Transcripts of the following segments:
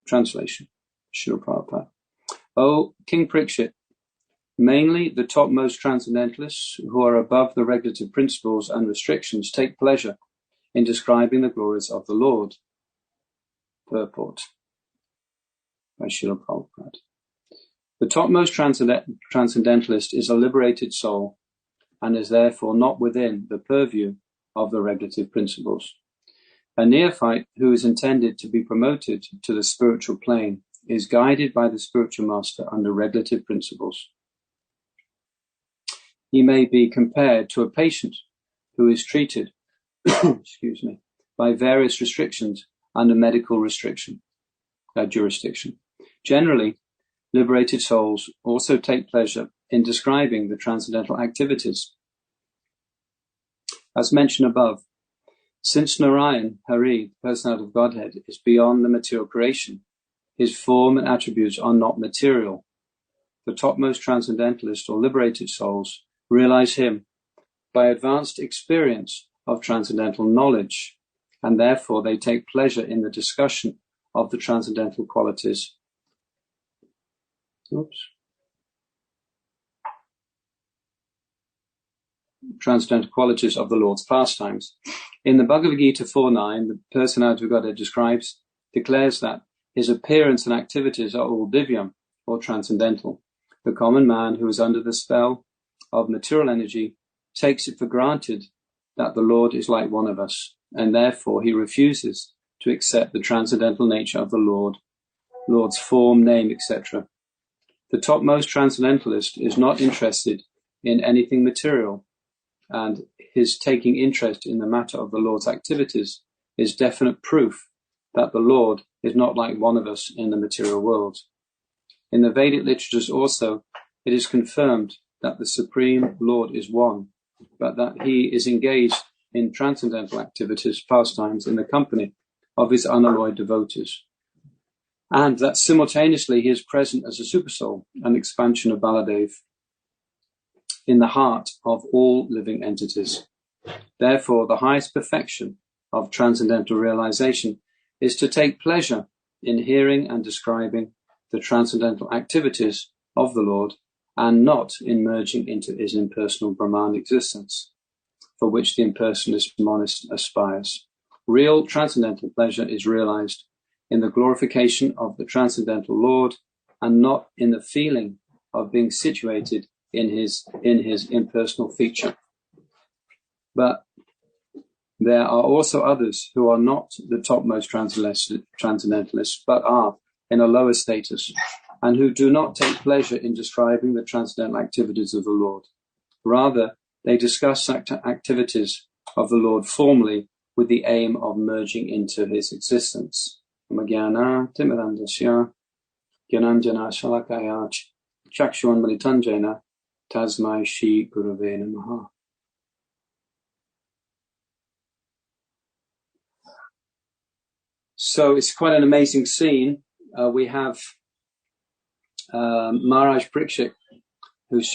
Translation, Srila Prabhupada. O King Parikshit, mainly the topmost transcendentalists who are above the regulative principles and restrictions take pleasure in describing the glories of the Lord. Purport by Srila Prabhupada. The topmost transcendentalist is a liberated soul and is therefore not within the purview of the regulative principles. A neophyte who is intended to be promoted to the spiritual plane is guided by the spiritual master under regulative principles. He may be compared to a patient who is treated by various restrictions under medical jurisdiction. Generally, liberated souls also take pleasure in describing the transcendental activities. As mentioned above, since Narayan, Hari, the personality of Godhead, is beyond the material creation, his form and attributes are not material. The topmost transcendentalist or liberated souls realize him by advanced experience of transcendental knowledge, and therefore they take pleasure in the discussion of the transcendental qualities. Transcendental qualities of the Lord's pastimes. In the Bhagavad Gita 4.9, the personality of Godhead declares that his appearance and activities are all divyam, or transcendental. The common man who is under the spell of material energy takes it for granted that the Lord is like one of us, and therefore he refuses to accept the transcendental nature of the Lord's form, name, etc. The topmost transcendentalist is not interested in anything material, and his taking interest in the matter of the Lord's activities is definite proof that the Lord is not like one of us in the material world. In the Vedic literatures also, it is confirmed that the Supreme Lord is one, but that he is engaged in transcendental activities, pastimes, in the company of his unalloyed devotees, and that simultaneously he is present as a supersoul, an expansion of Baladev, in the heart of all living entities. Therefore, the highest perfection of transcendental realization is to take pleasure in hearing and describing the transcendental activities of the Lord, and not in merging into his impersonal Brahman existence, for which the impersonalist monist aspires. Real transcendental pleasure is realized in the glorification of the transcendental Lord, and not in the feeling of being situated in his impersonal feature. But there are also others who are not the topmost transcendentalists, but are in a lower status, and who do not take pleasure in describing the transcendental activities of the Lord. Rather, they discuss activities of the Lord formally with the aim of merging into his existence. Magyana timirandasya gyananjana shalakaya chakshuan malitanjena tasmai shri gurave namaha. So it's quite an amazing scene. We have Maharaj Parikshit, who's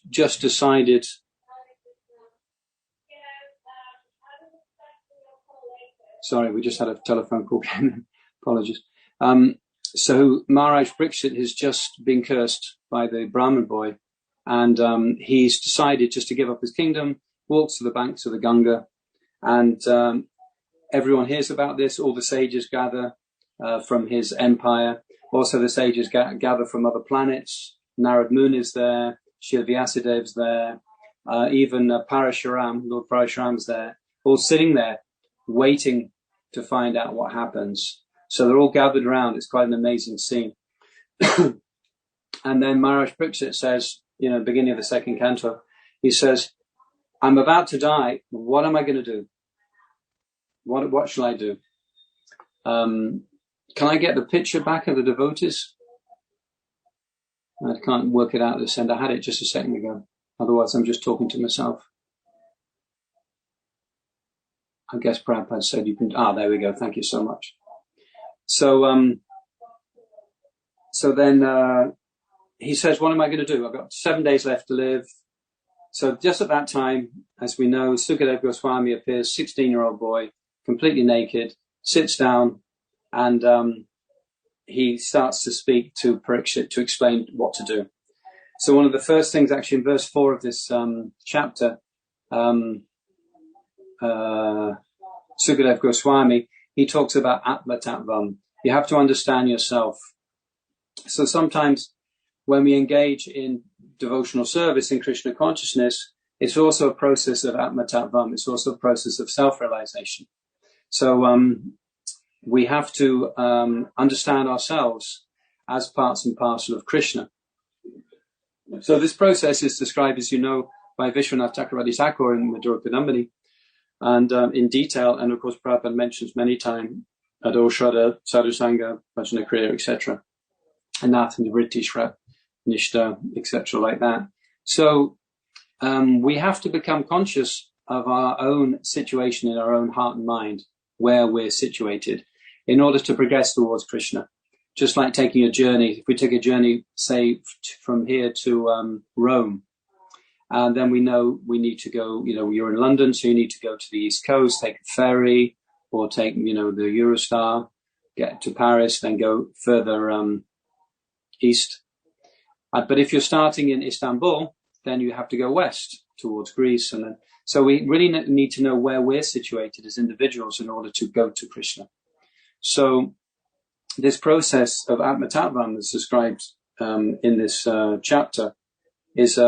just decided. Sorry, we just had a telephone call. Apologies. So Maharaj Parikshit has just been cursed by the Brahmin boy, and he's decided just to give up his kingdom, walks to the banks of the Ganga, and everyone hears about this. All the sages gather from his empire. Also, the sages gather from other planets. Narad Muni is there. Srila Vyasadev's there. Even Parashuram, Lord Parashuram's there. All sitting there, waiting to find out what happens. So they're all gathered around. It's quite an amazing scene. And then Maharaj Parikshit says, beginning of the second canto, he says, I'm about to die. What am I going to do? What shall I do? Can I get the picture back of the devotees? I can't work it out at this end. I had it just a second ago. Otherwise, I'm just talking to myself. I guess Prabhupada said you can. There we go. Thank you so much. So then he says, what am I going to do? I've got 7 days left to live. So just at that time, as we know, Sukadeva Goswami appears, 16-year-old boy, completely naked, sits down And he starts to speak to Parikshit to explain what to do. So one of the first things, actually, in verse 4 of this chapter, Sukadev Goswami, he talks about Atma Tattvam. You have to understand yourself. So sometimes when we engage in devotional service in Krishna consciousness, it's also a process of Atma Tattvam. It's also a process of self-realization. So we have to understand ourselves as parts and parcel of Krishna. So this process is described, as you know, by Vishwanath Chakravarti Thakur in Madhura Kadambini, and in detail, and of course Prabhupada mentions many times Adoshada, Sadhusanga, Bhajana Kriya, etc. Anath and Vritti, Shra, Nishta, etc. like that. So we have to become conscious of our own situation in our own heart and mind, where we're situated, in order to progress towards Krishna. Just like taking a journey, if we take a journey, say, from here to Rome, and then we know we need to go, you're in London, so you need to go to the East Coast, take a ferry, or take, the Eurostar, get to Paris, then go further east. But if you're starting in Istanbul, then you have to go west towards Greece. And then, so we really need to know where we're situated as individuals in order to go to Krishna. So this process of Atma Tattvam that's described in this chapter is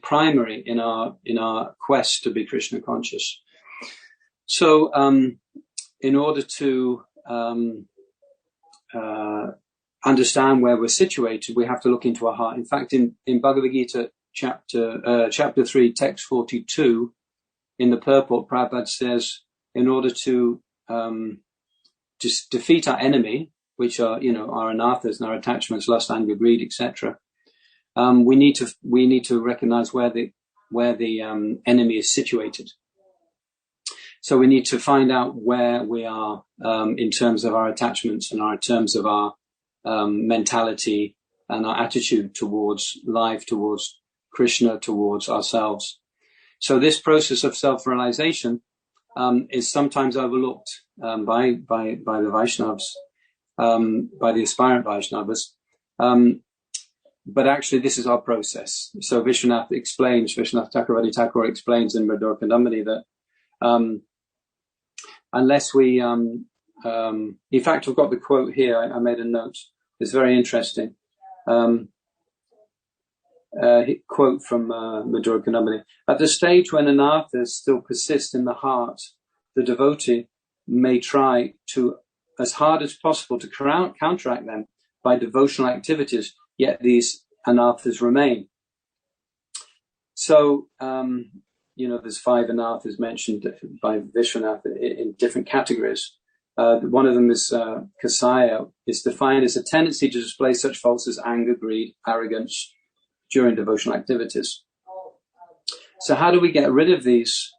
primary in our quest to be Krishna conscious. So in order to understand where we're situated, we have to look into our heart. In fact, in Bhagavad Gita chapter 3, text 42, in the purport, Prabhupada says, in order to just defeat our enemy, which are our anathas and our attachments, lust, anger, greed, etc., we need to recognize where the enemy is situated. So we need to find out where we are in terms of our attachments and in terms of our mentality and our attitude towards life, towards Krishna, towards ourselves. So this process of self-realization is sometimes overlooked by the Vaishnavas, by the aspirant Vaishnavas. But actually, this is our process. So Vishwanath Chakravarti Thakur explains in Madhura Kadambini that unless we, in fact, I've got the quote here. I made a note. It's very interesting. Quote from Madhura Kadambini. At the stage when anathas still persist in the heart, the devotee may try to, as hard as possible, to counteract them by devotional activities, yet these anathas remain. So, there's 5 anathas mentioned by Vishwanath in different categories. One of them is kasaya, is defined as a tendency to display such faults as anger, greed, arrogance during devotional activities. So how do we get rid of these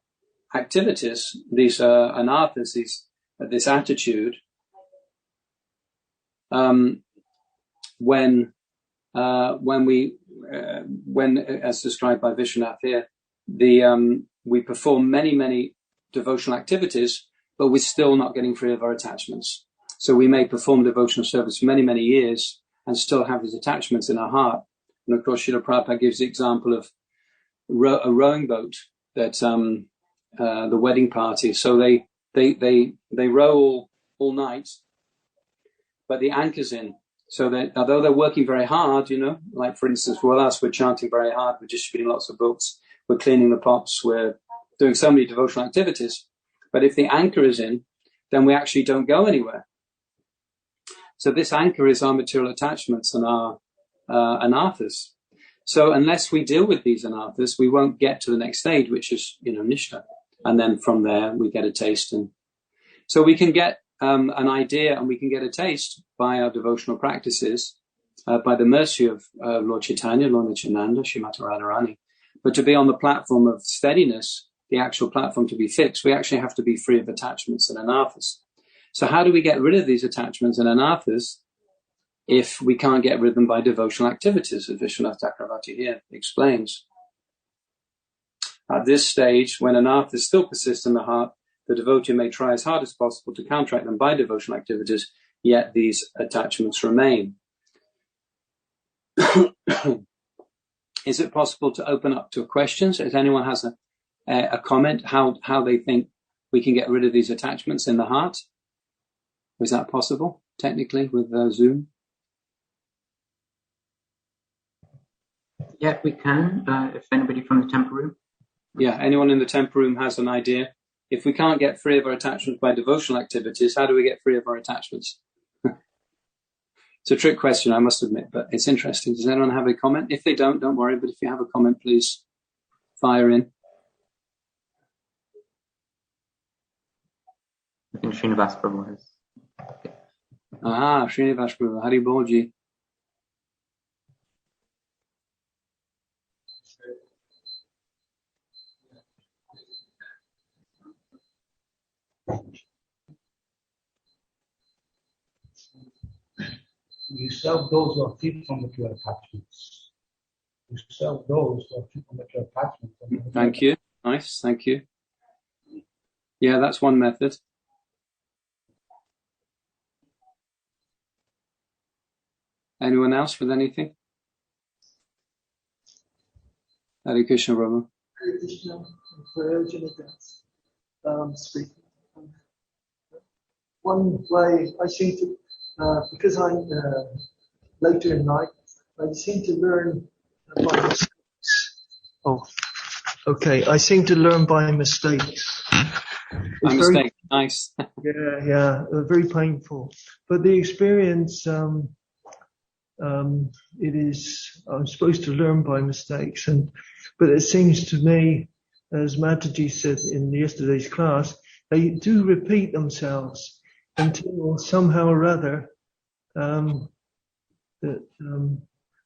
activities, these anathas, this attitude, when as described by Vishwanath here, we perform many devotional activities, but we're still not getting free of our attachments. So we may perform devotional service for many years and still have these attachments in our heart. And of course, Srila Prabhupada gives the example of a rowing boat that the wedding party. So they row all night, but the anchor's in. So that although they're working very hard, like for instance, we're chanting very hard, we're distributing lots of books, we're cleaning the pots, we're doing so many devotional activities. But if the anchor is in, then we actually don't go anywhere. So this anchor is our material attachments and our anathas. So unless we deal with these anathas, we won't get to the next stage, which is, nishta. And then from there, we get a taste. And so we can get an idea and we can get a taste by our devotional practices, by the mercy of Lord Chaitanya, Lord Nityananda, Srimati Radharani. But to be on the platform of steadiness, the actual platform to be fixed, we actually have to be free of attachments and anathas. So how do we get rid of these attachments and anathas if we can't get rid of them by devotional activities, as Vishwanath Chakravarti here explains? At this stage, when anathas still persist in the heart, the devotee may try as hard as possible to counteract them by devotional activities, yet these attachments remain. Is it possible to open up to questions? If anyone has a comment, how they think we can get rid of these attachments in the heart? Is that possible, technically, with Zoom? Yeah, we can, if anybody from the temple room. Yeah, anyone in the temple room has an idea? If we can't get free of our attachments by devotional activities, how do we get free of our attachments? It's a trick question, I must admit, but it's interesting. Does anyone have a comment? If they don't worry, but if you have a comment, please fire in. I think Srinivas Prabhu has. Srinivas Prabhu, Hari Bol Ji. You serve those who are free from material attachments. You serve those who are free from material attachments. Thank you. Nice. Thank you. Yeah, that's one method. Anyone else with anything? Hare Krishna, Prabhu. Hare Krishna, for speaking. One way I seem to, because I'm later in life, I seem to learn by mistakes. Oh, okay. I seem to learn by mistakes. By mistake, nice. Yeah, very painful. But the experience, it is, I'm supposed to learn by mistakes, but it seems to me, as Mataji said in yesterday's class, they do repeat themselves until somehow or other that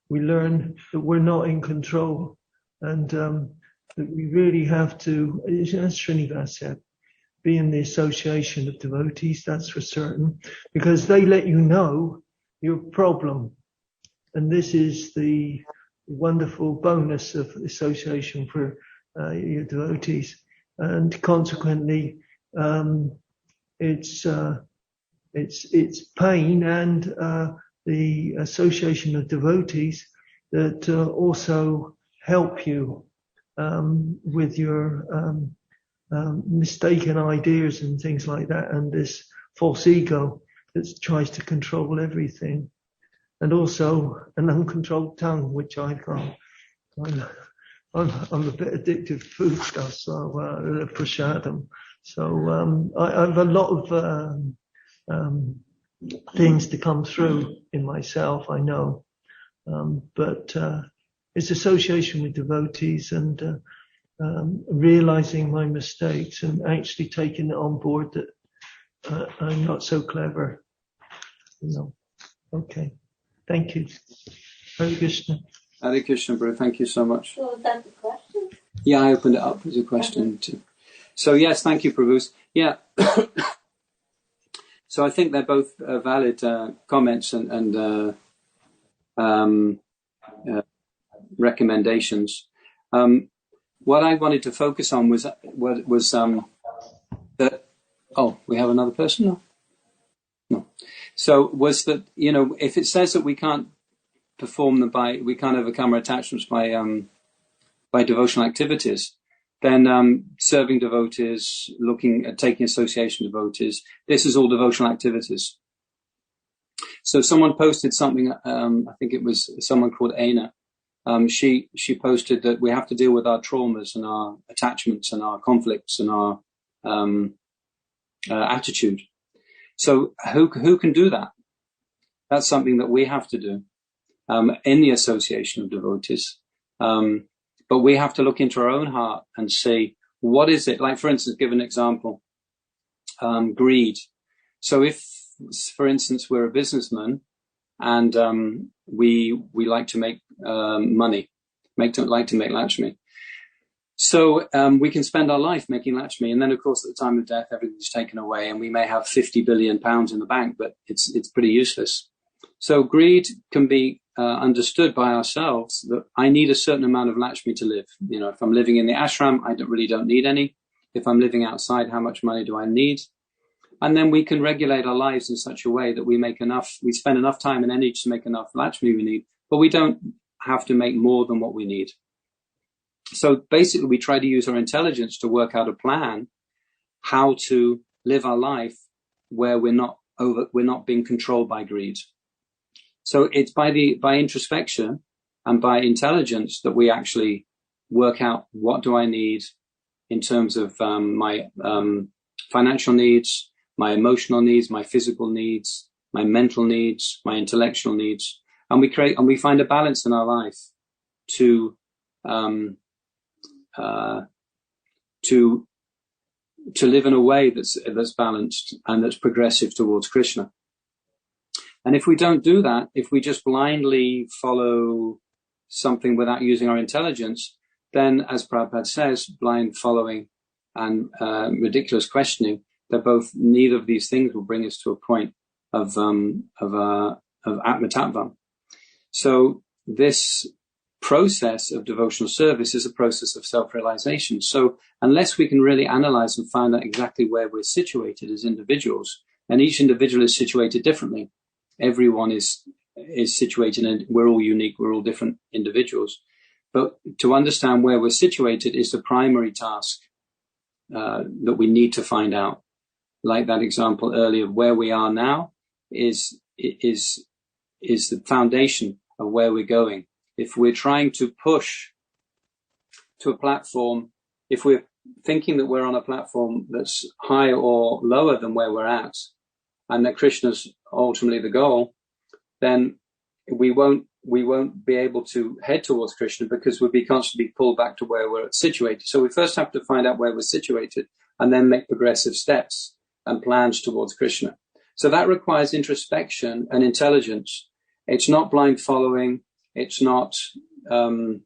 we learn that we're not in control, and that we really have to, as Srinivas said, be in the association of devotees, that's for certain, because they let you know your problem. And this is the wonderful bonus of association for your devotees. And consequently, it's pain and the association of devotees that also help you with your mistaken ideas and things like that, and this false ego that tries to control everything, and also an uncontrolled tongue, which I've got. I'm a bit addicted to food stuff, so prasadam. So I have a lot of things to come through in myself, I know, but it's association with devotees and realizing my mistakes and actually taking it on board that I'm not so clever. Okay. Thank you. Hare Krishna. Hare Krishna, bro. Thank you so much. So is that the question? Yeah, I opened it up as a question too. So yes, thank you, Prabhu. Yeah. So I think they're both valid comments and recommendations. What I wanted to focus on was that. Oh, we have another person? No. So was that, if it says that we can't we can't overcome our attachments by devotional activities, then serving devotees, looking at taking association devotees, this is all devotional activities. So someone posted something, I think it was someone called Aina. She posted that we have to deal with our traumas and our attachments and our conflicts and our attitude. So who can do that? That's something that we have to do in the association of devotees. But we have to look into our own heart and see, what is it? Like, for instance, give an example, greed. So if, for instance, we're a businessman and we like to make money, like to make Lakshmi. So we can spend our life making Lakshmi, and then of course at the time of death everything's taken away, and we may have 50 billion pounds in the bank, but it's pretty useless. So greed can be understood by ourselves that I need a certain amount of Lakshmi to live. If I'm living in the ashram, I really don't need any. If I'm living outside, how much money do I need? And then we can regulate our lives in such a way that we spend enough time and energy to make enough Lakshmi we need, but we don't have to make more than what we need. So basically, we try to use our intelligence to work out a plan how to live our life where we're not being controlled by greed. So it's by introspection and by intelligence that we actually work out what do I need in terms of my financial needs, my emotional needs, my physical needs, my mental needs, my intellectual needs, and we find a balance in our life to live in a way that's balanced and that's progressive towards Krishna. And if we don't do that, if we just blindly follow something without using our intelligence, then, as Prabhupada says, blind following and ridiculous questioning, neither of these things will bring us to a point of Atma Tattvam. So this process of devotional service is a process of self-realization. So unless we can really analyze and find out exactly where we're situated as individuals, and each individual is situated differently, everyone is situated, and we're all unique, we're all different individuals. But to understand where we're situated is the primary task that we need to find out. Like that example earlier, where we are now is the foundation of where we're going. If we're trying to push to a platform, if we're thinking that we're on a platform that's higher or lower than where we're at, and that Krishna's ultimately the goal, then we won't be able to head towards Krishna, because we'll be constantly pulled back to where we're situated. So we first have to find out where we're situated and then make progressive steps and plans towards Krishna. So that requires introspection and intelligence. It's not blind following. It's not a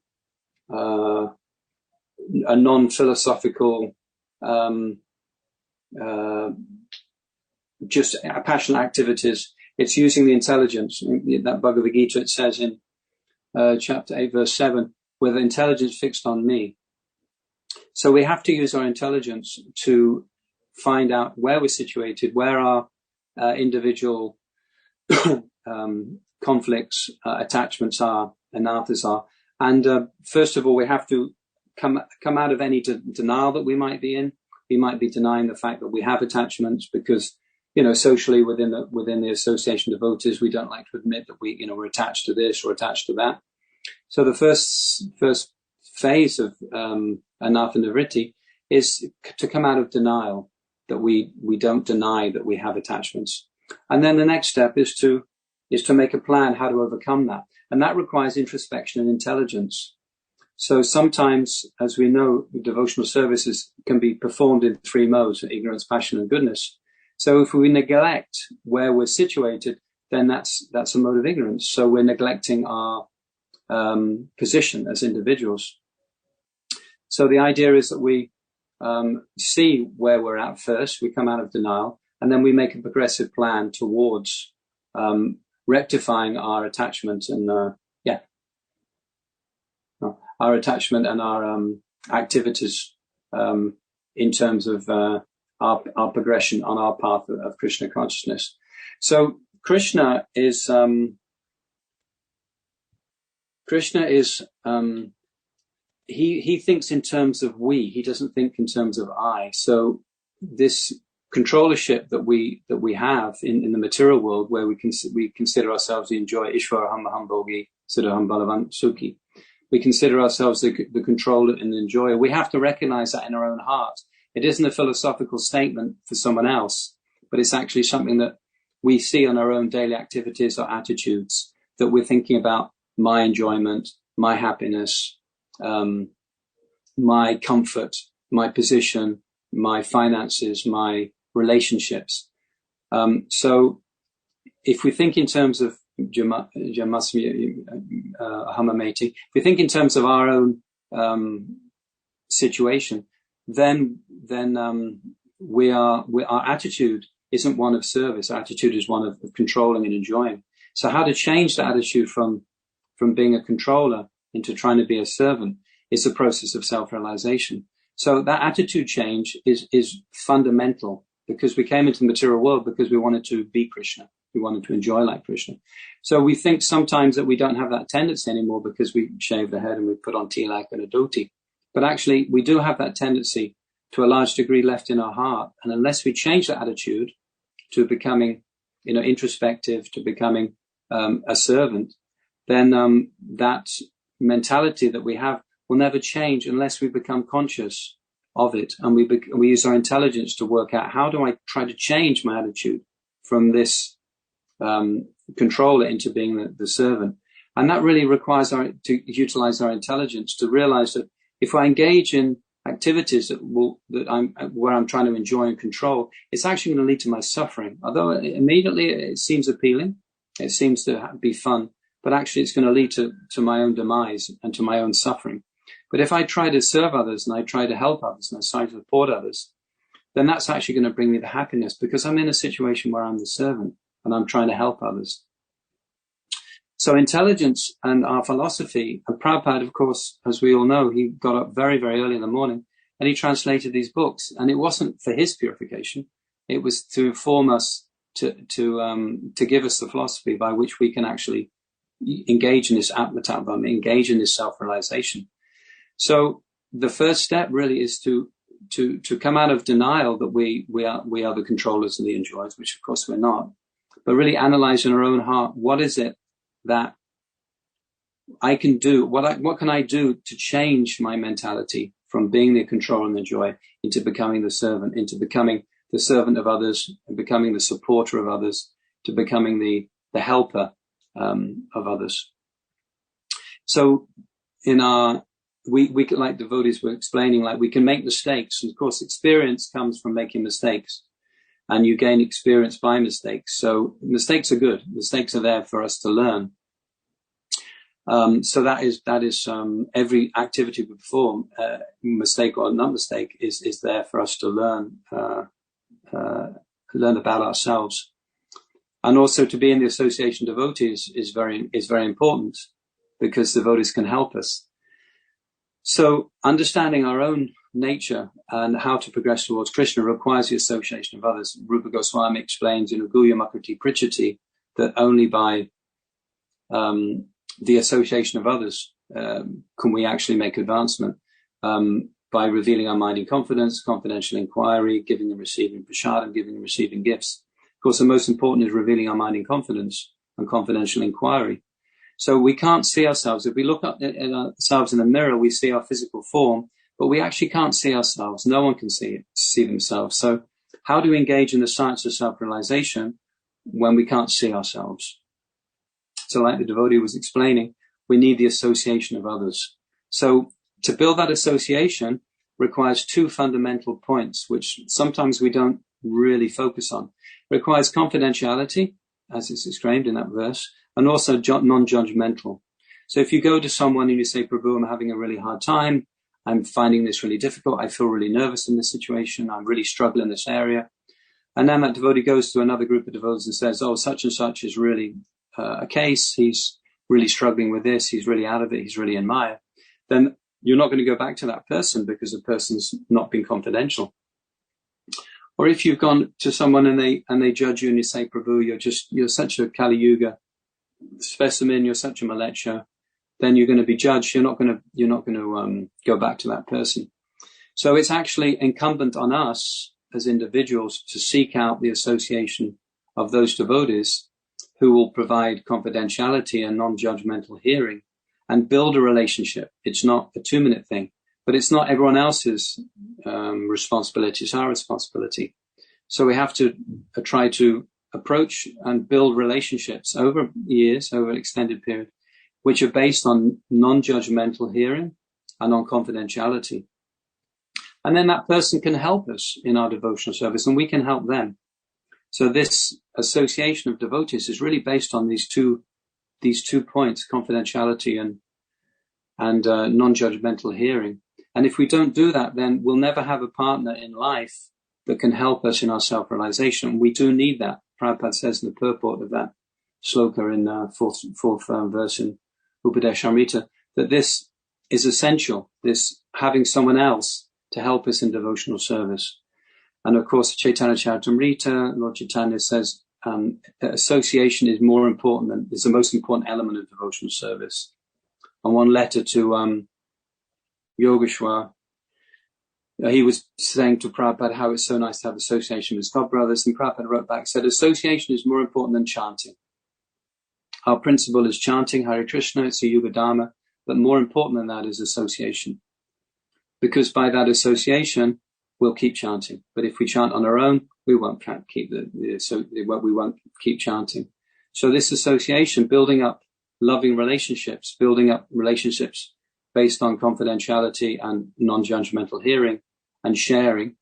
non-philosophical, just passionate activities. It's using the intelligence. In that Bhagavad Gita, it says in chapter 8, verse 7, with intelligence fixed on me. So we have to use our intelligence to find out where we're situated, where our individual conflicts, attachments are, anarthas are. And first of all, we have to come out of any denial that we might be in. We might be denying the fact that we have attachments because, socially within the association of devotees, we don't like to admit that we're attached to this or attached to that. So the first phase of anartha nivritti is to come out of denial, that we don't deny that we have attachments. And then the next step is to make a plan how to overcome that. And that requires introspection and intelligence. So sometimes, as we know, devotional services can be performed in three modes: ignorance, passion, and goodness. So if we neglect where we're situated, then that's a mode of ignorance. So we're neglecting our position as individuals. So the idea is that we see where we're at first, we come out of denial, and then we make a progressive plan towards rectifying our attachment and our attachment and our activities in terms of our progression on our path of Krishna consciousness. So Krishna is he thinks in terms of we. He doesn't think in terms of I. So this controllership that we have in the material world, where we consider ourselves the enjoyer, Ishvara Ham Bhogi, Siddham Balavan Sukhi. We consider ourselves the controller and the enjoyer. We have to recognize that in our own heart. It isn't a philosophical statement for someone else, but it's actually something that we see on our own daily activities or attitudes, that we're thinking about my enjoyment, my happiness, my comfort, my position, my finances, my relationships. So if we think in terms of Jamasmi Hamameti, if we think in terms of our own situation, then our attitude isn't one of service. Our attitude is one of controlling and enjoying. So how to change the attitude from being a controller into trying to be a servant is a process of self-realization. So that attitude change is fundamental, because we came into the material world because we wanted to be Krishna. We wanted to enjoy like Krishna. So we think sometimes that we don't have that tendency anymore because we shave the head and we put on tilak and a dhoti. But actually, we do have that tendency to a large degree left in our heart. And unless we change that attitude to becoming, introspective, to becoming a servant, then that mentality that we have will never change unless we become conscious of it. And we use our intelligence to work out, how do I try to change my attitude from this controller into being the servant? And that really requires to utilize our intelligence to realize that if I engage in activities where I'm trying to enjoy and control, it's actually going to lead to my suffering. Although immediately it seems appealing, it seems to be fun, but actually it's going to lead to my own demise and to my own suffering. But if I try to serve others and I try to help others and I try to support others, then that's actually going to bring me the happiness, because I'm in a situation where I'm the servant and I'm trying to help others. So intelligence and our philosophy, and Prabhupada, of course, as we all know, he got up very, very early in the morning and he translated these books. And it wasn't for his purification. It was to inform us, to give us the philosophy by which we can actually engage in this atma-tattvam, engage in this self-realization. So the first step really is to come out of denial that we are the controllers and the enjoyers, which of course we're not, but really analyze in our own heart, what is it that I can do? What can I do to change my mentality from being the controller and the joy into becoming the servant, into becoming the servant of others, and becoming the supporter of others, to becoming the helper of others. So we like devotees were explaining, like, we can make mistakes, and of course experience comes from making mistakes, and you gain experience by mistakes. So mistakes are good. Mistakes are there for us to learn. So that is every activity we perform, mistake or not mistake, is there for us to learn about ourselves. And also to be in the association of devotees is very important, because devotees can help us. So understanding our own nature and how to progress towards Krishna requires the association of others. Rupa Goswami explains in Guya Makriti Prichati that only by the association of others can we actually make advancement, by revealing our mind in confidence, confidential inquiry, giving and receiving prasadam, giving and receiving gifts. Of course, the most important is revealing our mind in confidence and confidential inquiry. So we can't see ourselves. If we look at ourselves in the mirror, we see our physical form, but we actually can't see ourselves. No one can see themselves. So how do we engage in the science of self-realization when we can't see ourselves? So like the devotee was explaining, we need the association of others. So to build that association requires two fundamental points, which sometimes we don't really focus on. It requires confidentiality, as it's explained in that verse, and also non-judgmental. So if you go to someone and you say, Prabhu, I'm having a really hard time, I'm finding this really difficult, I feel really nervous in this situation, I'm really struggling in this area. And then that devotee goes to another group of devotees and says, oh, such and such is really a case, he's really struggling with this, he's really out of it, he's really in Maya. Then you're not going to go back to that person because the person's not been confidential. Or if you've gone to someone and they judge you and you say, Prabhu, you're such a Kali Yuga specimen, you're such a malecha, then you're going to be judged. You're not going to go back to that person. So it's actually incumbent on us as individuals to seek out the association of those devotees who will provide confidentiality and non-judgmental hearing and build a relationship. It's not a 2-minute thing, but it's not everyone else's responsibility. It's our responsibility. So we have to try to approach and build relationships over years, over an extended period, which are based on non-judgmental hearing and on confidentiality. And then that person can help us in our devotional service and we can help them. So this association of devotees is really based on these two points, confidentiality and non-judgmental hearing. And if we don't do that, then we'll never have a partner in life that can help us in our self-realization. We do need that. Prabhupada says in the purport of that sloka in fourth verse in Upadeshamrita, that this is essential, this having someone else to help us in devotional service. And of course, Chaitanya Charitamrita, Lord Chaitanya says, association is more important than, is the most important element of devotional service. On one letter to Yogeshwar, he was saying to Prabhupada how it's so nice to have association with God brothers, and Prabhupada wrote back, said, association is more important than chanting. Our principle is chanting Hare Krishna, it's a Yuga Dharma, but more important than that is association. Because by that association, we'll keep chanting. But if we chant on our own, we won't keep we won't keep chanting. So this association, building up loving relationships, building up relationships based on confidentiality and non-judgmental hearing and sharing,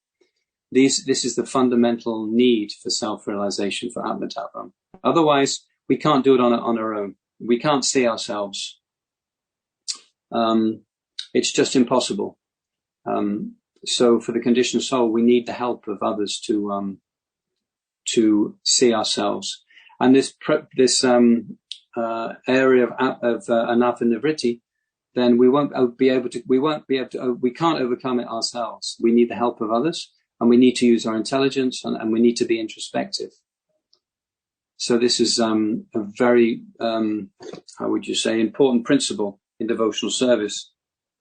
this is the fundamental need for self-realization, for Atma-tattvam. Otherwise, we can't do it on our own. We can't see ourselves. It's just impossible. So for the conditioned soul, we need the help of others to see ourselves. And this area of anatta nivritti, then we can't overcome it ourselves. We need the help of others, and we need to use our intelligence, and we need to be introspective. So this is a very, how would you say, important principle in devotional service.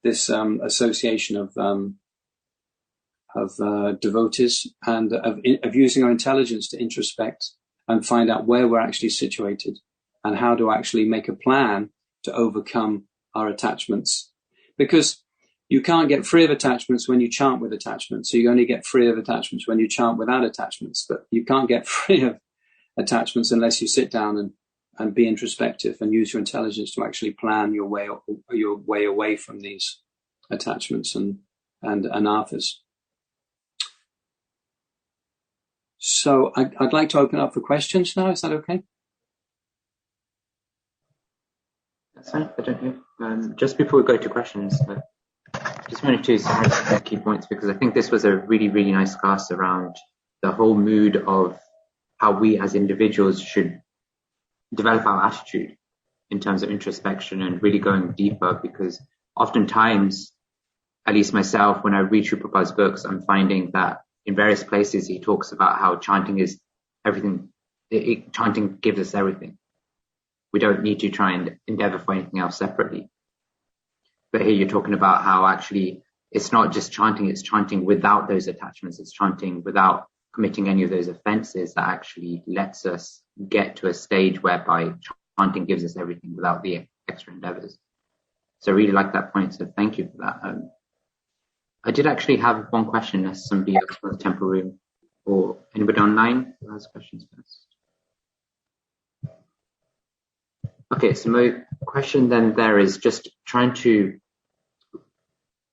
This association of devotees, and of using our intelligence to introspect and find out where we're actually situated and how to actually make a plan to overcome our attachments. Because you can't get free of attachments when you chant with attachments. So you only get free of attachments when you chant without attachments. But you can't get free of attachments unless you sit down and be introspective and use your intelligence to actually plan your way away from these attachments and anarthas. So I'd like to open up for questions now. Is that okay? That's fine. I don't know. Just before we go to questions, just wanted to summarize the key points, because I think this was a really, really nice class around the whole mood of how we as individuals should develop our attitude in terms of introspection and really going deeper, because oftentimes, at least myself, when I read through Prabhupada's books, I'm finding that in various places he talks about how chanting is everything. Chanting gives us everything. We don't need to try and endeavor for anything else separately. But here you're talking about how actually it's not just chanting, it's chanting without those attachments. It's chanting without committing any of those offenses that actually lets us get to a stage whereby chanting gives us everything without the extra endeavors. So I really like that point. So thank you for that. I did actually have one question, unless somebody else from the temple room or anybody online who has questions first. Okay, so my question then there is just trying to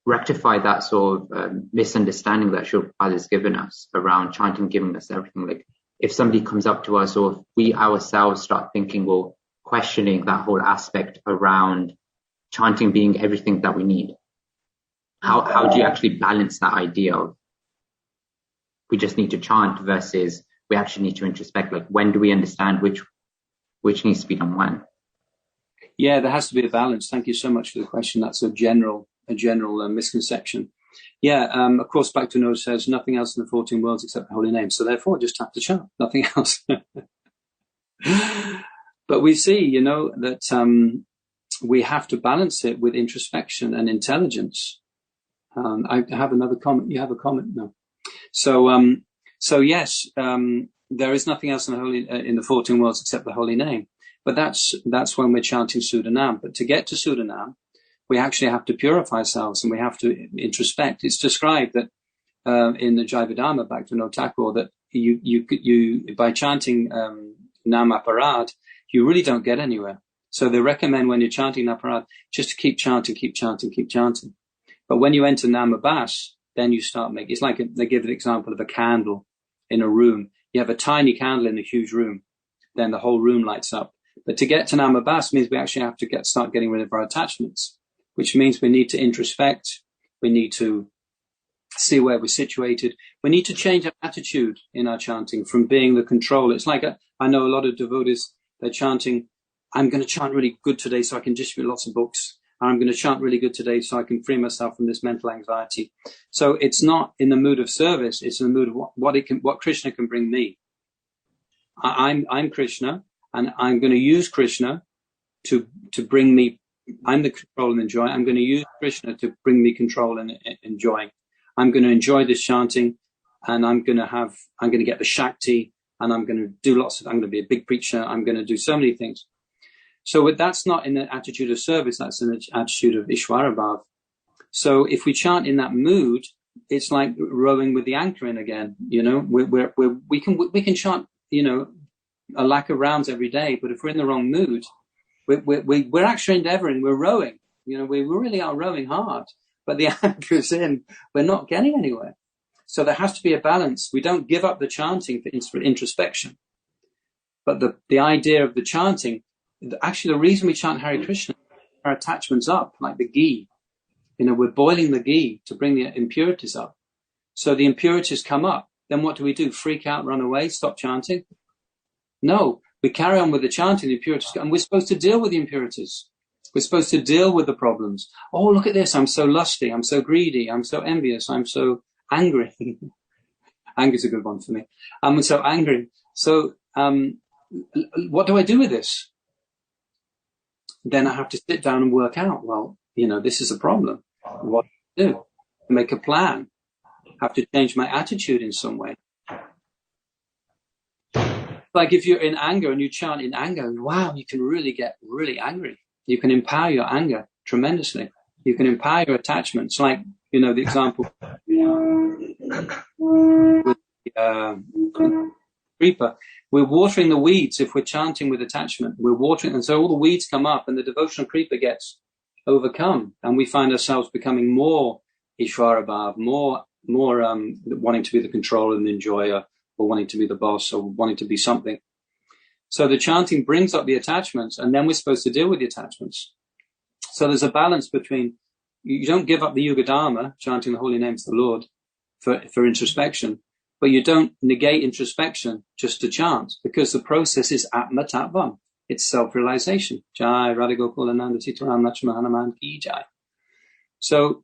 rectify that sort of misunderstanding that Srila Prabhupada has given us around chanting giving us everything. Like if somebody comes up to us, or if we ourselves start thinking or questioning that whole aspect around chanting being everything that we need, how do you actually balance that idea of we just need to chant versus we actually need to introspect? Like when do we understand which needs to be done when? Yeah, there has to be a balance. Thank you so much for the question. That's a general misconception. Yeah, of course, Bhaktivinoda says nothing else in the 14 worlds except the holy name. So therefore, just have to chant, nothing else. But we see, that we have to balance it with introspection and intelligence. I have another comment. You have a comment? No. So yes, there is nothing else in the 14 worlds except the holy name. But that's when we're chanting Sudanam. But to get to Sudanam, we actually have to purify ourselves and we have to introspect. It's described that in the Jivadharma, Bhaktivinoda Thakur, that you by chanting Namaparad, you really don't get anywhere. So they recommend when you're chanting Namaparad, just to keep chanting. But when you enter Namabhas, then you start making. It's like they give an example of a candle in a room. You have a tiny candle in a huge room, then the whole room lights up. But to get to Namabhas means we actually have to start getting rid of our attachments, which means we need to introspect. We need to see where we're situated. We need to change our attitude in our chanting from being the controller. It's like I know a lot of devotees, they're chanting, I'm going to chant really good today so I can distribute lots of books. and I'm going to chant really good today so I can free myself from this mental anxiety. So it's not in the mood of service, it's in the mood of what Krishna can bring me. I'm Krishna, and I'm going to use Krishna to bring me, I'm the control and the joy. I'm going to use Krishna to bring me control and joy. I'm going to enjoy this chanting, and I'm going to get the Shakti, and I'm going to do I'm going to be a big preacher. I'm going to do so many things. So that's not in the attitude of service, that's in the attitude of Ishvara Bhav. So if we chant in that mood, it's like rowing with the anchor in again. We can chant, a lakh of rounds every day, but if we're in the wrong mood, we're actually endeavoring, we're rowing. We really are rowing hard, but the anchor's in, we're not getting anywhere. So there has to be a balance. We don't give up the chanting for introspection, but the idea of the chanting, actually the reason we chant Hare Krishna, our attachments up, like the ghee. We're boiling the ghee to bring the impurities up. So the impurities come up. Then what do? Freak out, run away, stop chanting? No, we carry on with the chanting, the impurities, and we're supposed to deal with the impurities. We're supposed to deal with the problems. Oh, look at this. I'm so lusty. I'm so greedy. I'm so envious. I'm so angry. Anger's a good one for me. I'm so angry. So what do I do with this? Then I have to sit down and work out, well, this is a problem. What do I do? Make a plan. Have to change my attitude in some way. Like if you're in anger and you chant in anger, wow, you can really get really angry. You can empower your anger tremendously. You can empower your attachments. Like, the example with creeper. We're watering the weeds if we're chanting with attachment. We're watering, and so all the weeds come up and the devotional creeper gets overcome, and we find ourselves becoming more Ishvara Bhav, more wanting to be the controller and the enjoyer, or wanting to be the boss, or wanting to be something. So the chanting brings up the attachments, and then we're supposed to deal with the attachments. So there's a balance between, you don't give up the Yuga Dharma, chanting the holy names of the Lord, for introspection, but you don't negate introspection just to chant, because the process is Atma Tattvam. It's self-realization. Jai Radha Gokulananda Sitaram Lakshmana Hanuman Ki Jai. So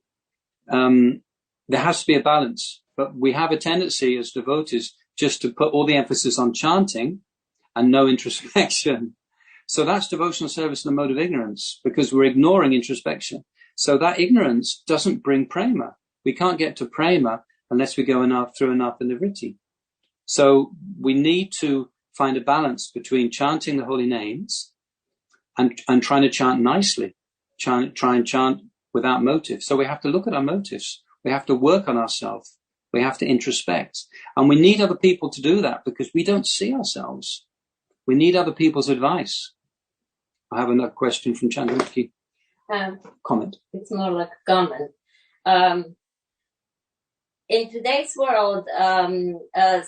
there has to be a balance, but we have a tendency as devotees just to put all the emphasis on chanting and no introspection. So that's devotional service in the mode of ignorance, because we're ignoring introspection. So that ignorance doesn't bring prema. We can't get to prema unless we go through anatta nivritti. So we need to find a balance between chanting the holy names and trying to chant nicely, try and chant without motive. So we have to look at our motives. We have to work on ourselves. We have to introspect. And we need other people to do that, because we don't see ourselves. We need other people's advice. I have another question from Chandramukhi. Comment. It's more like a comment. In today's world,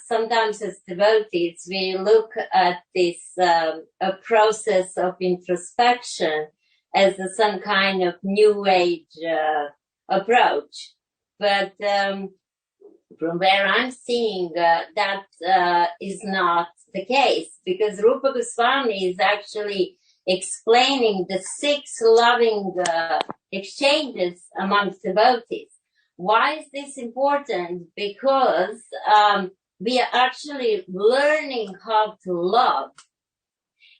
sometimes as devotees, we look at this a process of introspection as some kind of new age approach. But from where I'm seeing, that is not the case, because Rupa Goswami is actually explaining the 6 loving exchanges amongst devotees. Why is this important? Because we are actually learning how to love,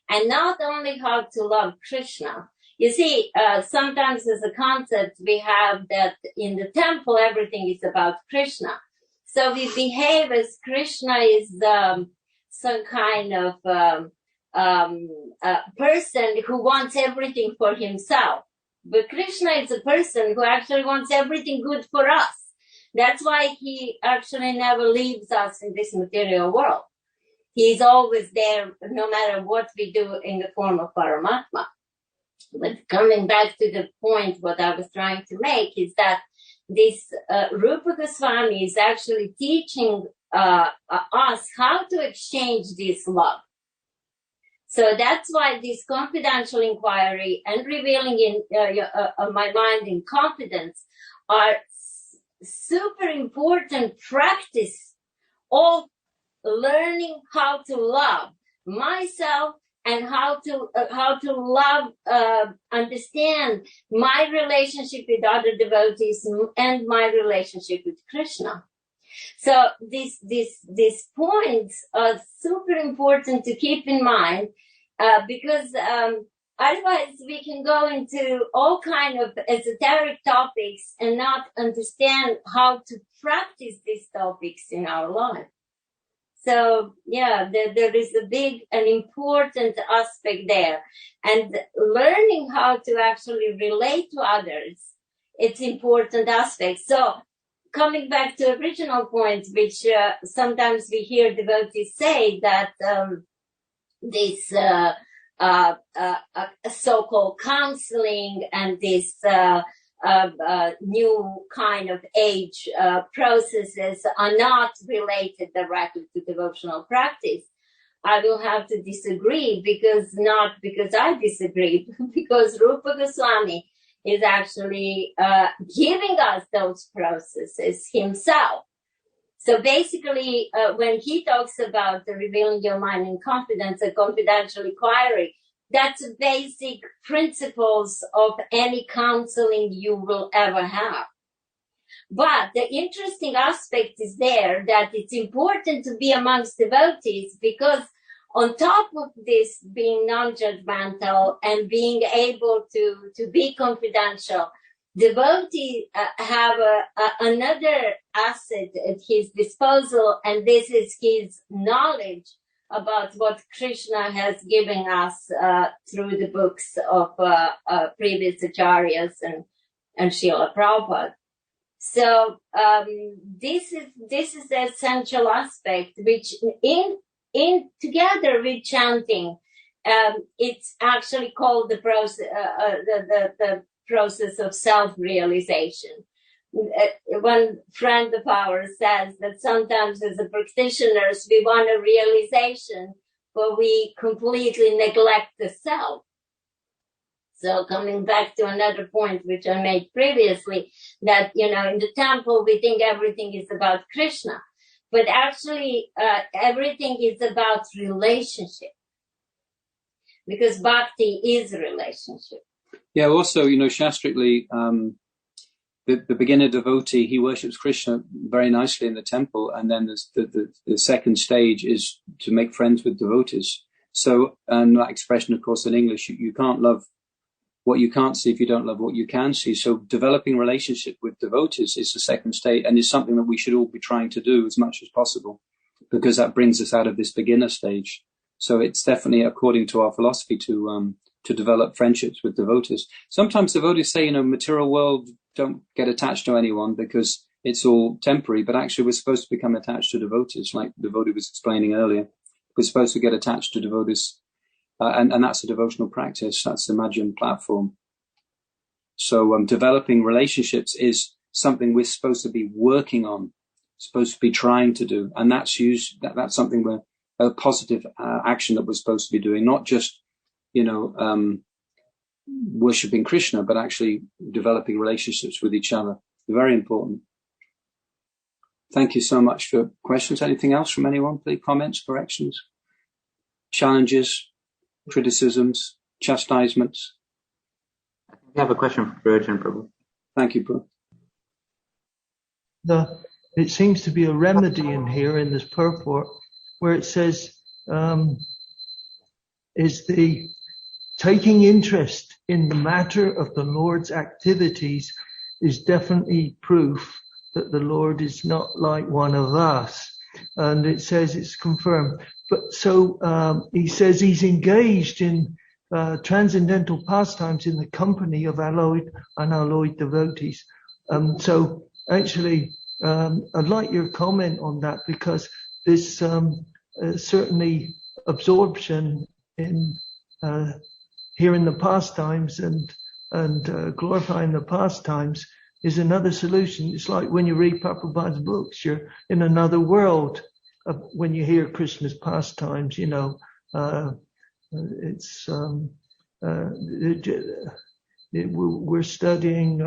and not only how to love Krishna. You see, sometimes as a concept we have that in the temple everything is about Krishna. So we behave as Krishna is some kind of person who wants everything for himself. But Krishna is a person who actually wants everything good for us. That's why he actually never leaves us in this material world. He's always there no matter what we do in the form of Paramatma. But coming back to the point, what I was trying to make is that this Rupa Goswami is actually teaching us how to exchange this love. So that's why this confidential inquiry and revealing in my mind in confidence are super important practice of learning how to love myself and how to love, understand my relationship with other devotees and my relationship with Krishna. So these points are super important to keep in mind, because otherwise we can go into all kind of esoteric topics and not understand how to practice these topics in our life. So yeah, there is a big and important aspect there, and learning how to actually relate to others, it's important aspect. So coming back to original point, which sometimes we hear devotees say that this so-called counseling and this new kind of age processes are not related directly to devotional practice. I will have to disagree, not because I disagree, because Rupa Goswami is actually giving us those processes himself. So basically, when he talks about the revealing your mind in confidence and confidential inquiry, that's basic principles of any counseling you will ever have. But the interesting aspect is there that it's important to be amongst devotees, because on top of this being non-judgmental and being able to be confidential, devotees have another asset at his disposal, and this is his knowledge about what Krishna has given us through the books of previous acharyas and Srila Prabhupada. So this is the essential aspect, which in together with chanting, it's actually called the process the process of self-realization. One friend of ours says that sometimes as a practitioners we want a realization, but we completely neglect the self. So coming back to another point which I made previously, that in the temple we think everything is about Krishna, but actually everything is about relationship, because bhakti is a relationship. Yeah, also, shastrically, the beginner devotee, he worships Krishna very nicely in the temple, and then there's the second stage is to make friends with devotees. So, and that expression, of course, in English, you can't love what you can't see if you don't love what you can see. So developing relationship with devotees is the second stage, and is something that we should all be trying to do as much as possible, because that brings us out of this beginner stage. So it's definitely according to our philosophy to develop friendships with devotees. Sometimes devotees say, material world, don't get attached to anyone because it's all temporary, but actually we're supposed to become attached to devotees, like the devotee was explaining earlier. We're supposed to get attached to devotees, and that's a devotional practice. That's the Madhyan platform. So developing relationships is something we're supposed to be working on, supposed to be trying to do, and that's something we're a positive action that we're supposed to be doing, not just worshipping Krishna, but actually developing relationships with each other. Very important. Thank you so much for questions. Anything else from anyone? Please, comments, corrections, challenges, criticisms, chastisements? I think we have a question from Virgin, Prabhu. Thank you, Prabhu. It seems to be a remedy in here in this purport where it says, is the taking interest in the matter of the Lord's activities is definitely proof that the Lord is not like one of us. And it says it's confirmed. But so he says he's engaged in transcendental pastimes in the company of alloyed and unalloyed devotees. So actually, I'd like your comment on that, because this certainly absorption in hearing the pastimes and glorifying the pastimes is another solution. It's like when you read Prabhupada's books, you're in another world when you hear Krishna's pastimes. We're studying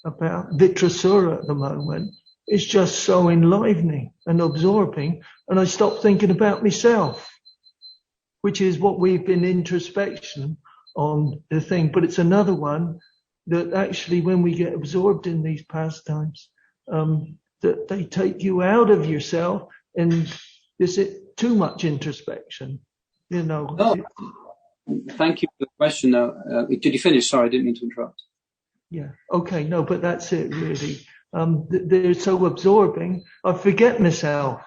about Vitrasura at the moment. It's just so enlivening and absorbing, and I stopped thinking about myself. which is what we've been introspection on the thing. But it's another one that actually, when we get absorbed in these pastimes, that they take you out of yourself, and is it too much introspection? You know. No. Thank you for the question. Though, did you finish? Sorry, I didn't mean to interrupt. Yeah. Okay. No, but that's it really. They're so absorbing. I forget myself,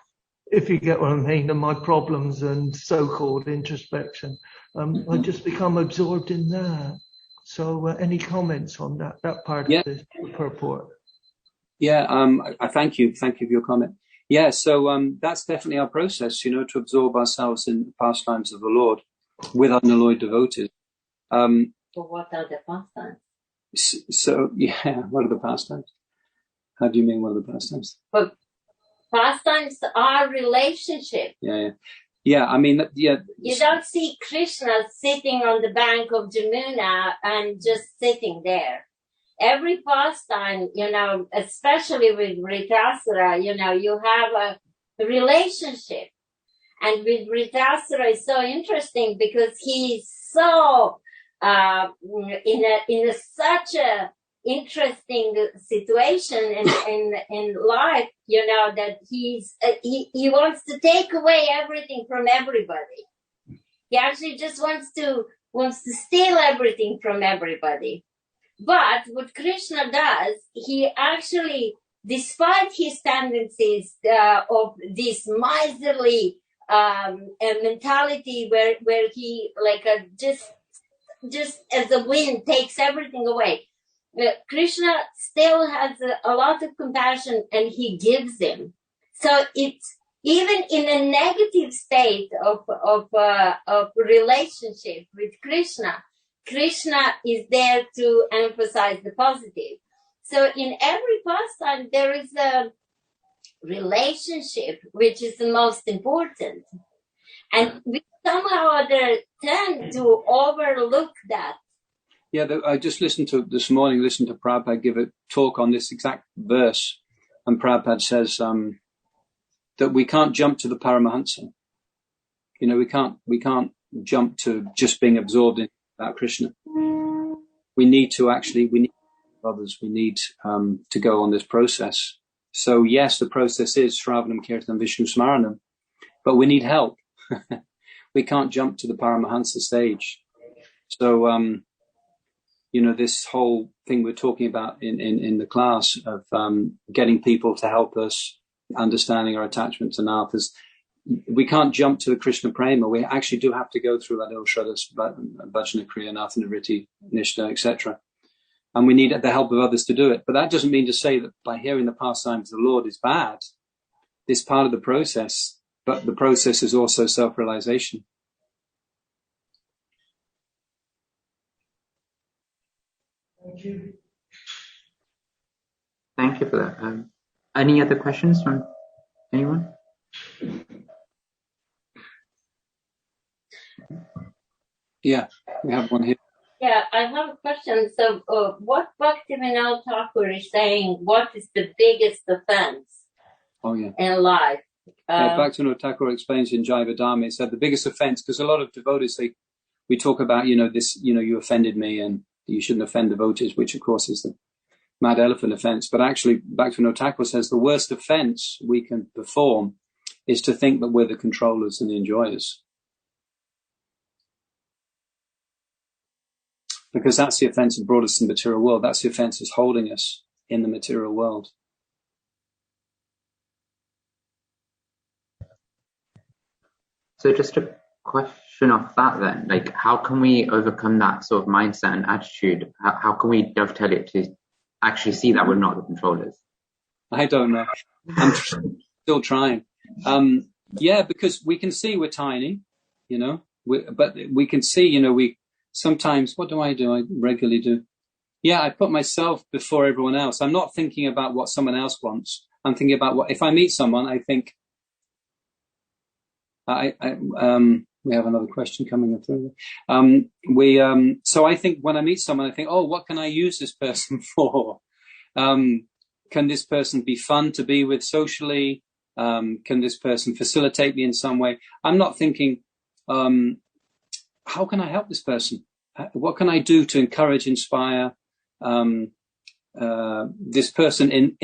if you get what I mean, and my problems and so-called introspection. I just become absorbed in that. So, any comments on that part of the purport? Yeah. I thank you. Thank you for your comment. Yeah. So, that's definitely our process, to absorb ourselves in the pastimes of the Lord with unalloyed devotees. But what are the pastimes? So, what are the pastimes? How do you mean, what are the pastimes? But pastimes are relationship. Yeah. I mean, yeah. You don't see Krishna sitting on the bank of Jamuna and just sitting there. Every pastime, especially with Vritrasura, you have a relationship. And with Vritrasura, it's so interesting because he's so in such a interesting situation in life, that he wants to take away everything from everybody. He actually just wants to steal everything from everybody. But what Krishna does, he actually, despite his tendencies of this miserly mentality where he just as the wind takes everything away, Krishna still has a lot of compassion, and he gives him. So it's even in a negative state of relationship with Krishna is there to emphasize the positive. So in every pastime there is a relationship which is the most important, and we somehow or other tend to overlook that. Yeah, I just listened to Prabhupada give a talk on this exact verse, and Prabhupada says that we can't jump to the Paramahansa. We can't jump to just being absorbed in that Krishna. We need others. We need to go on this process. So yes, the process is Shravanam, Kirtanam, Vishnu Smaranam, but we need help. We can't jump to the Paramahansa stage. So this whole thing we're talking about in the class of getting people to help us, understanding our attachment to Nathas, we can't jump to the Krishna Prema. We actually do have to go through that Shraddha, Bhajana, Kriya, Natha, Nivritti, Nishta, etc. And we need the help of others to do it. But that doesn't mean to say that by hearing the pastimes of the Lord is bad. It's part of the process, but the process is also self-realization. Thank you. Thank you for that. Any other questions from anyone? Yeah, we have one here. Yeah, I have a question. So, what Bhaktivinoda Thakur is saying, what is the biggest offense in life? Bhaktivinoda Thakur explains in Jaiva Dharma, he said the biggest offense, because a lot of devotees, we talk about, you offended me and you shouldn't offend devotees, which of course is the mad elephant offense. But actually, Bhaktivinoda Thakur says the worst offense we can perform is to think that we're the controllers and the enjoyers. Because that's the offense that brought us in the material world. That's the offense that's holding us in the material world. So just a question off that then, how can we overcome that sort of mindset and attitude? How can we dovetail it to actually see that we're not the controllers? I don't know. I'm still trying. Because we can see we're tiny, but we can see, sometimes, what do? I regularly do. Yeah, I put myself before everyone else. I'm not thinking about what someone else wants. I'm thinking about if I meet someone, I think, we have another question coming up through. So I think when I meet someone, I think, oh, what can I use this person for? Can this person be fun to be with socially? Can this person facilitate me in some way? I'm not thinking, how can I help this person? What can I do to encourage, inspire this person in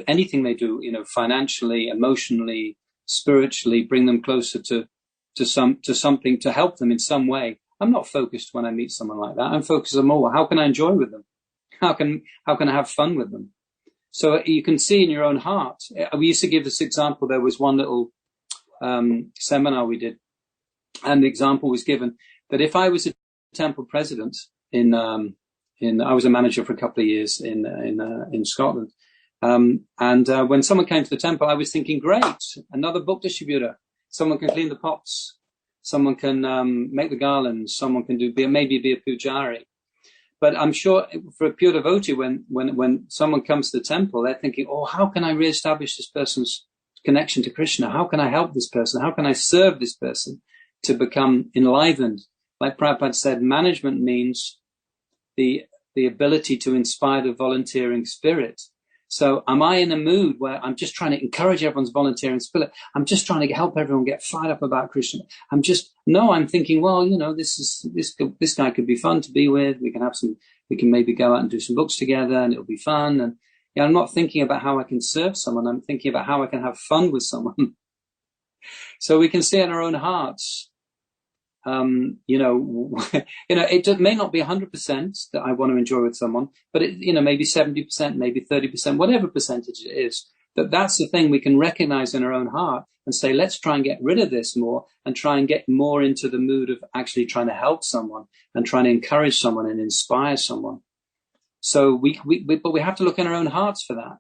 anything they do? Financially, emotionally, spiritually, bring them closer to something, to help them in some way. I'm not focused when I meet someone like that. I'm focused on more. How can I enjoy with them? How can I have fun with them? So you can see in your own heart. We used to give this example. There was one little seminar we did, and the example was given that if I was a temple president I was a manager for a couple of years in Scotland, and when someone came to the temple, I was thinking, great, another book distributor. Someone can clean the pots, someone can make the garlands, someone can maybe be a pujari. But I'm sure for a pure devotee, when someone comes to the temple, they're thinking, oh, how can I reestablish this person's connection to Krishna? How can I help this person? How can I serve this person to become enlivened? Like Prabhupada said, management means the ability to inspire the volunteering spirit. So am I in a mood where I'm just trying to encourage everyone's volunteering spirit? I'm just trying to help everyone get fired up about Krishna. I'm thinking, well, this guy could be fun to be with. We can maybe go out and do some books together and it'll be fun. And I'm not thinking about how I can serve someone. I'm thinking about how I can have fun with someone. So we can see in our own hearts, it may not be 100% that I want to enjoy with someone, but maybe 70%, maybe 30%, whatever percentage it is, that's the thing we can recognize in our own heart and say, let's try and get rid of this more and try and get more into the mood of actually trying to help someone and trying to encourage someone and inspire someone. So but we have to look in our own hearts for that,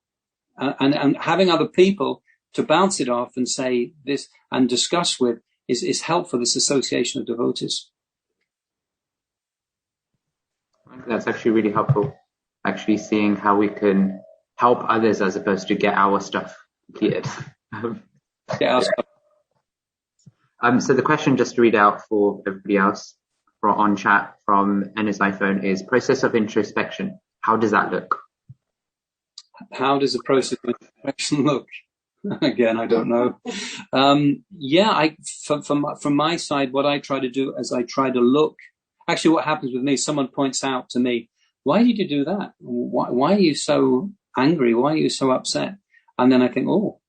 and having other people to bounce it off and say this and discuss with is helpful, this association of devotees. That's actually really helpful, actually seeing how we can help others as opposed to get our stuff completed. So the question, just to read out for everybody else on chat from Enna's iPhone, is process of introspection. How does that look? How does the process of introspection look? Again, I don't know. From my side, what I try to do is I try to look. Actually, what happens with me, someone points out to me, why did you do that? Why are you so angry? Why are you so upset? And then I think, oh,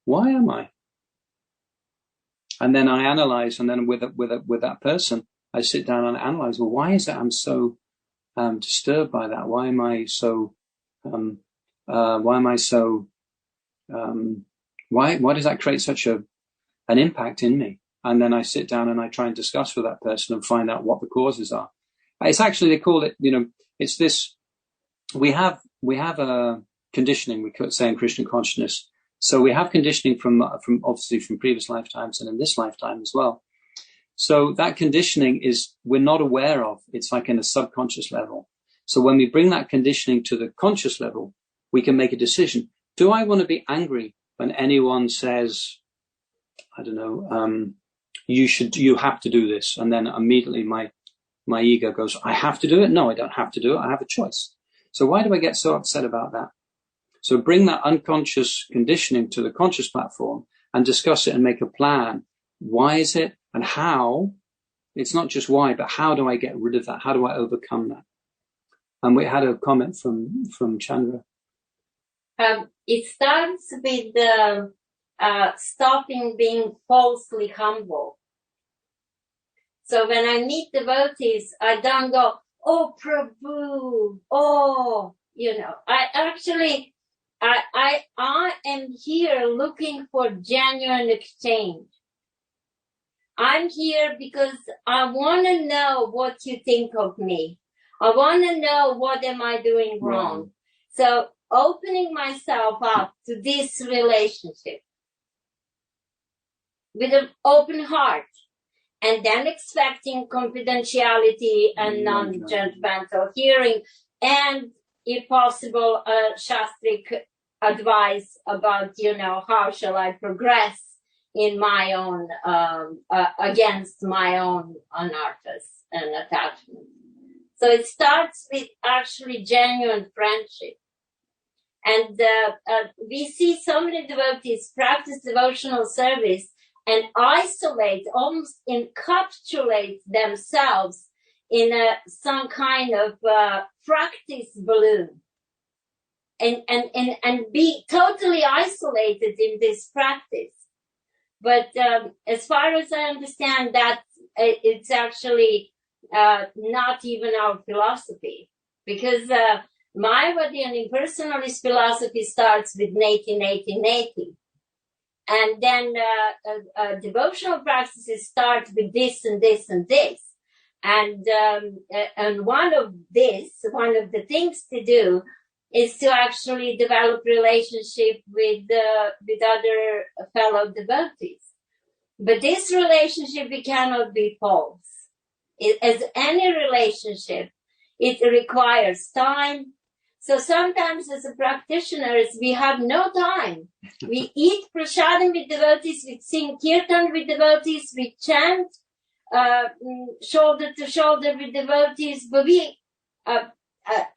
why am I? And then I analyze, and then with that person, I sit down and analyze, well, why is it I'm so disturbed by that? Why am I so why does that create such an impact in me? And then I sit down and I try and discuss with that person and find out what the causes are. It's actually, they call it, it's this, we have a conditioning, we could say, in Krishna consciousness. So we have conditioning from obviously from previous lifetimes and in this lifetime as well. So that conditioning we're not aware of. It's like in a subconscious level. So when we bring that conditioning to the conscious level, we can make a decision. Do I want to be angry when anyone says, I don't know, you have to do this? And then immediately my ego goes, I have to do it? No, I don't have to do it. I have a choice. So why do I get so upset about that? So bring that unconscious conditioning to the conscious platform and discuss it and make a plan. Why is it and how? It's not just why, but how do I get rid of that? How do I overcome that? And we had a comment from Chandra. It starts with stopping being falsely humble. So when I meet devotees, I don't go, oh, Prabhu, oh, I am here looking for genuine exchange. I'm here because I want to know what you think of me. I want to know what am I doing wrong. So opening myself up to this relationship with an open heart, and then expecting confidentiality and non-judgmental hearing, and if possible, shastric advice about, how shall I progress in my own, against my own anarthas and attachments. So it starts with actually genuine friendship. And we see so many devotees practice devotional service and isolate, almost encapsulate themselves in some kind of practice balloon, and be totally isolated in this practice. But as far as I understand, that it's actually not even our philosophy, because Mayavadi impersonalist philosophy starts with neti, neti, neti. And then devotional practices start with this and this and this. And one of the things to do is to actually develop relationship with other fellow devotees. But this relationship, it cannot be false. As any relationship, it requires time. So sometimes as a practitioners, we have no time. We eat prasadam with devotees, we sing kirtan with devotees, we chant shoulder to shoulder with devotees, but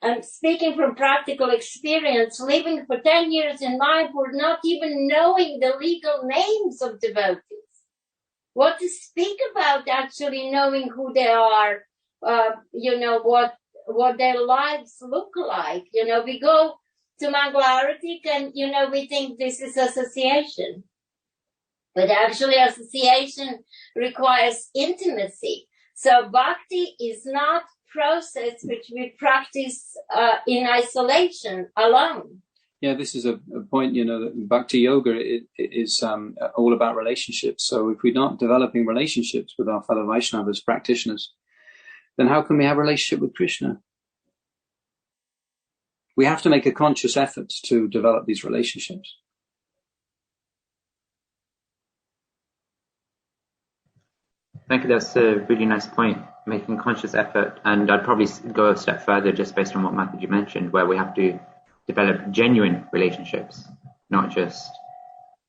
I'm speaking from practical experience, living for 10 years in Mayapur, not even knowing the legal names of devotees. What to speak about actually knowing who they are, what their lives look like. We go to Mangalarati and, we think this is association. But actually association requires intimacy. So bhakti is not process which we practice in isolation alone. Yeah, this is a point, that Bhakti Yoga is all about relationships. So if we're not developing relationships with our fellow Vaishnavas, practitioners, then how can we have a relationship with Krishna? We have to make a conscious effort to develop these relationships. Thank you. That's a really nice point, making conscious effort. And I'd probably go a step further just based on what Mataji mentioned, where we have to develop genuine relationships, not just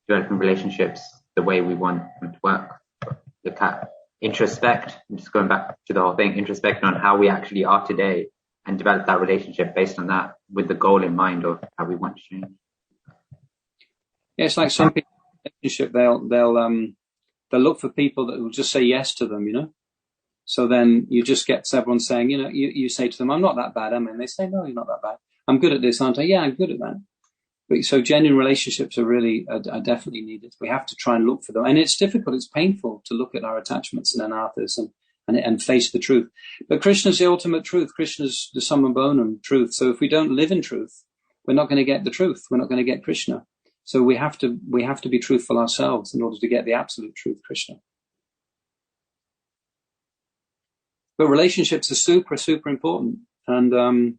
developing relationships the way we want them to work. Look at introspect, just going back to the whole thing, introspect on how we actually are today and develop that relationship based on that with the goal in mind of how we want to change. Yeah, it's like some people in a relationship, they'll look for people that will just say yes to them, So then you just get everyone saying, you say to them, I'm not that bad, am I? And they say, no, you're not that bad. I'm good at this, aren't I? Yeah, I'm good at that. But, so genuine relationships are definitely needed. We have to try and look for them. And it's difficult, it's painful to look at our attachments and anarthas and face the truth. But Krishna's the ultimate truth. Krishna's the summum bonum truth. So if we don't live in truth, we're not going to get the truth. We're not going to get Krishna. So we have to be truthful ourselves in order to get the absolute truth, Krishna. But relationships are super, super important. And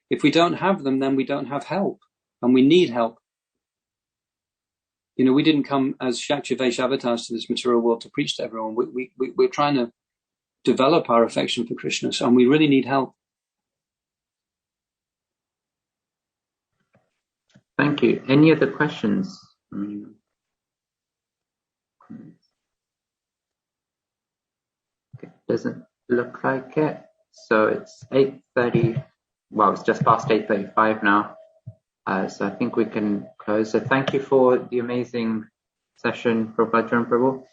if we don't have them, then we don't have help. And we need help. We didn't come as Shakti Vaishnavas to this material world to preach to everyone. We're trying to develop our affection for Krishna, and we really need help. Thank you. Any other questions? Okay, doesn't look like it. So it's 8:30. Well, it's just past 8:35 now. So I think we can close. So thank you for the amazing session, Prabhupada Charan Prabhu.